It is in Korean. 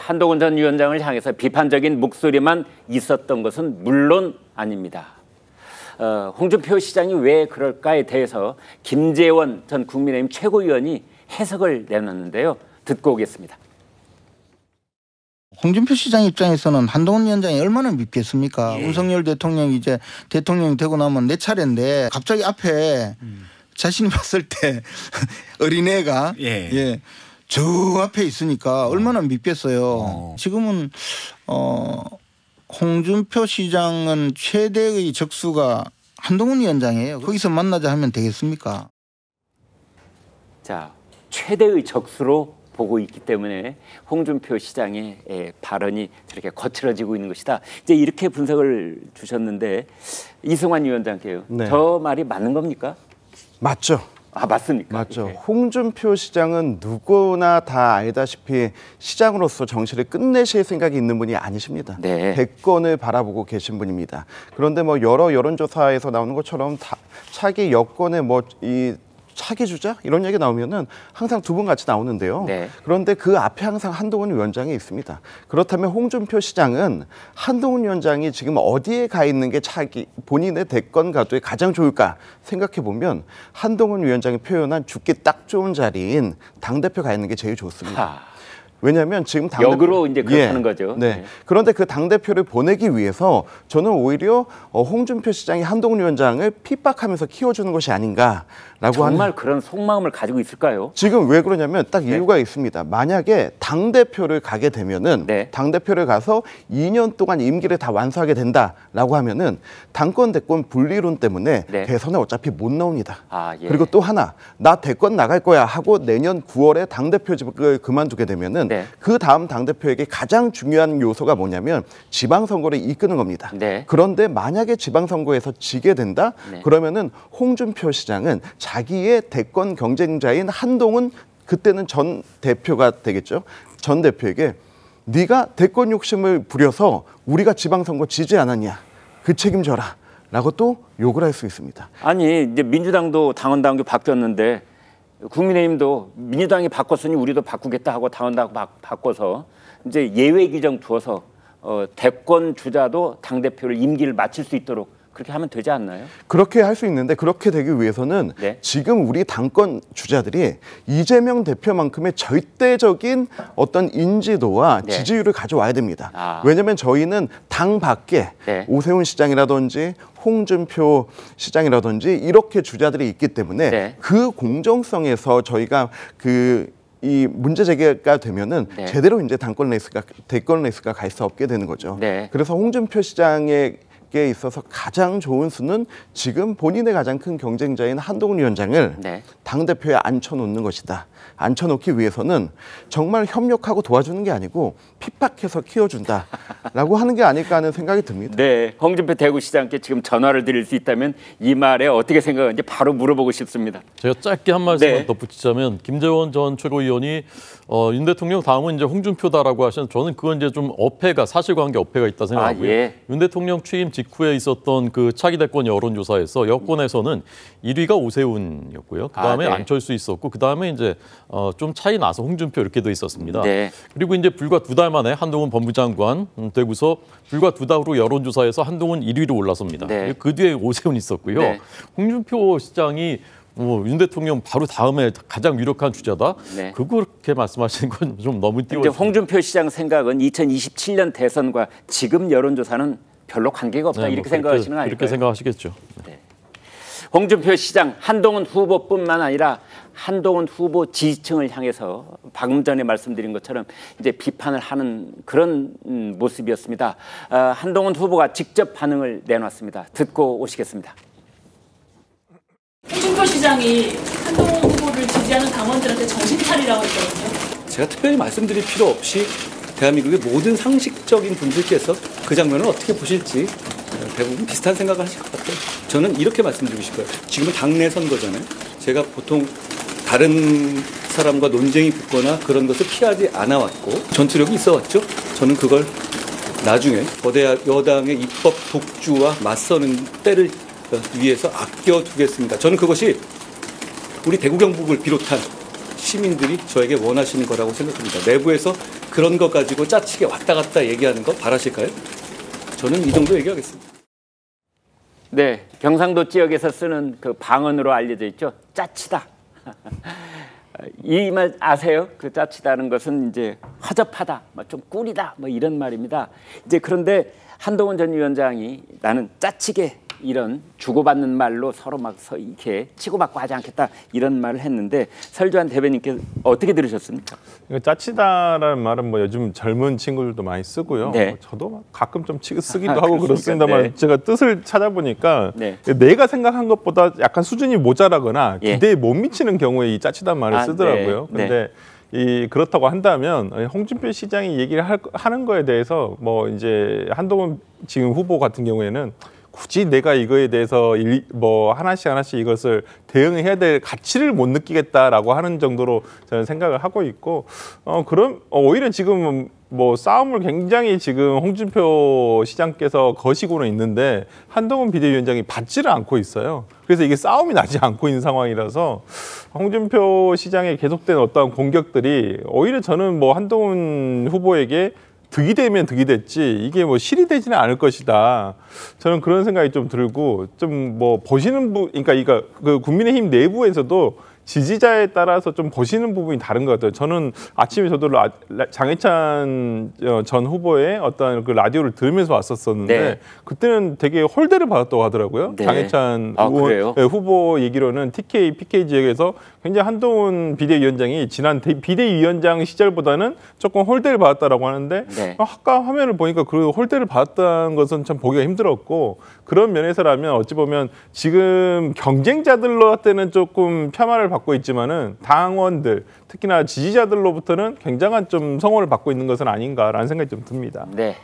한동훈 전 위원장을 향해서 비판적인 목소리만 있었던 것은 물론 아닙니다. 홍준표 시장이 왜 그럴까에 대해서 김재원 전 국민의힘 최고위원이 해석을 내놨는데요. 듣고 오겠습니다. 홍준표 시장 입장에서는 한동훈 위원장이 얼마나 밉겠습니까? 예. 윤석열 대통령이 이제 대통령이 되고 나면 내 차례인데 갑자기 앞에 자신이 봤을 때 어린애가 예, 저 앞에 있으니까 얼마나 밉겠어요. 지금은 홍준표 시장은 최대의 적수가 한동훈 위원장이에요. 거기서 만나자 하면 되겠습니까? 자, 최대의 적수로 보고 있기 때문에 홍준표 시장의 발언이 저렇게 거칠어지고 있는 것이다. 이제 이렇게 분석을 주셨는데 이승환 위원장께요. 네. 저 말이 맞는 겁니까? 맞죠. 아, 맞습니까? 맞죠. 네. 홍준표 시장은 누구나 다 알다시피 시장으로서 정치를 끝내실 생각이 있는 분이 아니십니다. 네. 대권을 바라보고 계신 분입니다. 그런데 뭐 여러 여론조사에서 나오는 것처럼 차기 여권의 이 차기 주자 이런 얘기 나오면은 항상 두 분 같이 나오는데요. 네. 그런데 그 앞에 항상 한동훈 위원장이 있습니다. 그렇다면 홍준표 시장은 한동훈 위원장이 지금 어디에 가 있는 게 본인의 대권 가도에 가장 좋을까 생각해 보면 한동훈 위원장이 표현한 죽기 딱 좋은 자리인 당대표 가 있는 게 제일 좋습니다. 왜냐하면 지금 역으로 이제 그렇다는 거죠. 네. 네. 그런데 그 당대표를 보내기 위해서 저는 오히려 홍준표 시장이 한동훈 위원장을 핍박하면서 키워주는 것이 아닌가라고 정말 그런 속마음을 가지고 있을까요? 지금 왜 그러냐면 딱 이유가 있습니다. 만약에 당대표를 가게 되면은 당대표를 가서 2년 동안 임기를 다 완수하게 된다라고 하면은 당권 대권 분리론 때문에 대선에 어차피 못 나옵니다. 그리고 또 하나 나 대권 나갈 거야 하고 내년 9월에 당대표직을 그만두게 되면은 그 다음 당대표에게 가장 중요한 요소가 뭐냐면 지방선거를 이끄는 겁니다. 그런데 만약에 지방선거에서 지게 된다? 그러면은 홍준표 시장은 자기의 대권 경쟁자인 한동훈 그때는 전 대표가 되겠죠. 전 대표에게 네가 대권 욕심을 부려서 우리가 지방선거 지지 않았냐. 그 책임져라. 라고 또 욕을 할 수 있습니다. 아니 이제 민주당도 당원당규 바뀌었는데 국민의힘도 민주당이 바꿨으니 우리도 바꾸겠다 하고 당원당 바꿔서 이제 예외 규정 두어서 대권 주자도 당대표를 임기를 마칠 수 있도록 그렇게 하면 되지 않나요? 그렇게 할 수 있는데 그렇게 되기 위해서는 지금 우리 당권 주자들이 이재명 대표만큼의 절대적인 어떤 인지도와 지지율을 가져와야 됩니다. 왜냐하면 저희는 당 밖에 오세훈 시장이라든지 홍준표 시장이라든지 이렇게 주자들이 있기 때문에 그 공정성에서 저희가 이 문제 제기가 되면은 제대로 이제 대권 레이스가 갈 수 없게 되는 거죠. 그래서 홍준표 시장에 있어서 가장 좋은 수는 지금 본인의 가장 큰 경쟁자인 한동훈 위원장을 당대표에 앉혀놓는 것이다. 앉혀놓기 위해서는 정말 협력하고 도와주는 게 아니고 핍박해서 키워준다라고 하는 게 아닐까 하는 생각이 듭니다. 네, 홍준표 대구시장께 지금 전화를 드릴 수 있다면 이 말에 어떻게 생각하는지 바로 물어보고 싶습니다. 제가 짧게 한 말씀만 덧붙이자면 김재원 전 최고위원이 윤 대통령 다음은 이제 홍준표다라고 하셨는데 저는 그건 이제 좀 사실관계 어폐가 있다 생각하고요. 윤 대통령 취임 직후에 있었던 그 차기 대권 여론조사에서 여권에서는 1위가 오세훈이었고요. 그 다음에 안철수 있었고 그 다음에 이제 좀 차이 나서 홍준표 이렇게 돼 있었습니다. 그리고 이제 불과 2달 만에 한동훈 법무장관 되고서 불과 2달 후 여론조사에서 한동훈 1위로 올라섭니다. 그 뒤에 오세훈 있었고요. 홍준표 시장이 윤 대통령 바로 다음에 가장 유력한 주자다. 그렇게 말씀하시는 건 좀 너무 띄워요. 홍준표 시장 생각은 2027년 대선과 지금 여론조사는 별로 관계가 없다 이렇게 생각하시는 거 아닐까요? 이렇게 생각하시겠죠. 홍준표 시장 한동훈 후보뿐만 아니라 한동훈 후보 지지층을 향해서 방금 전에 말씀드린 것처럼 이제 비판을 하는 그런 모습이었습니다. 한동훈 후보가 직접 반응을 내놨습니다. 듣고 오시겠습니다. 홍준표 시장이 한동훈 후보를 지지하는 당원들한테 정신 차리라고 했거든요. 제가 특별히 말씀드릴 필요 없이 대한민국의 모든 상식적인 분들께서 그 장면을 어떻게 보실지 대부분 비슷한 생각을 하실 것 같아요. 저는 이렇게 말씀드리고 싶어요. 지금은 당내 선거잖아요. 제가 보통 다른 사람과 논쟁이 붙거나 그런 것을 피하지 않아 왔고 전투력이 있어 왔죠. 저는 그걸 나중에 거대 여당의 입법 독주와 맞서는 때를 위해서 아껴두겠습니다. 저는 그것이 우리 대구 경북을 비롯한 시민들이 저에게 원하시는 거라고 생각합니다. 내부에서 그런 것 가지고 짜치게 왔다 갔다 얘기하는 거 바라실까요? 저는 이 정도 얘기하겠습니다. 네, 경상도 지역에서 쓰는 그 방언으로 알려져 있죠. 짜치다. 이 말 아세요? 그 짜치다는 것은 이제 허접하다, 좀 꿀이다, 이런 말입니다. 이제 그런데 한동훈 전 위원장이 나는 짜치게 이런 주고받는 말로 서로 막 이렇게 치고받고 하지 않겠다 이런 말을 했는데 설주환 대변인께 어떻게 들으셨습니까? 짜치다라는 말은 뭐 요즘 젊은 친구들도 많이 쓰고요. 네. 저도 가끔 좀 쓰기도 하고 그렇습니다만 네. 제가 뜻을 찾아보니까 네. 내가 생각한 것보다 약간 수준이 모자라거나 예. 기대에 못 미치는 경우에 이 짜치다는 말을 쓰더라고요. 네. 그런데 그렇다고 한다면 홍준표 시장이 얘기를 하는 거에 대해서 뭐 이제 한동훈 지금 후보 같은 경우에는 굳이 내가 이거에 대해서 하나씩 이것을 대응해야 될 가치를 못 느끼겠다라고 하는 정도로 저는 생각을 하고 있고, 그럼 오히려 지금 뭐 싸움을 굉장히 지금 홍준표 시장께서 거시고는 있는데 한동훈 비대위원장이 받지를 않고 있어요. 그래서 이게 싸움이 나지 않고 있는 상황이라서 홍준표 시장의 계속된 어떠한 공격들이 오히려 저는 뭐 한동훈 후보에게 득이 되면 득이 됐지 이게 뭐 실이 되지는 않을 것이다. 저는 그런 생각이 좀 들고 좀 뭐 보시는 그러니까 그 국민의힘 내부에서도 지지자에 따라서 좀 보시는 부분이 다른 것 같아요. 저는 아침에 저도 장해찬 전 후보의 어떤 그 라디오를 들으면서 왔었었는데 네. 그때는 되게 홀대를 받았다고 하더라고요. 네. 장해찬 그래요? 후보 얘기로는 PK 지역에서 굉장히 한동훈 비대위원장이 지난 비대위원장 시절보다는 조금 홀대를 받았다라고 하는데 네. 아까 화면을 보니까 그 홀대를 받았다는 것은 참 보기가 힘들었고 그런 면에서라면 어찌 보면 지금 경쟁자들로한테는 조금 폄하를 받고 있지만은 당원들 특히나 지지자들로부터는 굉장한 좀 성원을 받고 있는 것은 아닌가라는 생각이 좀 듭니다. 네.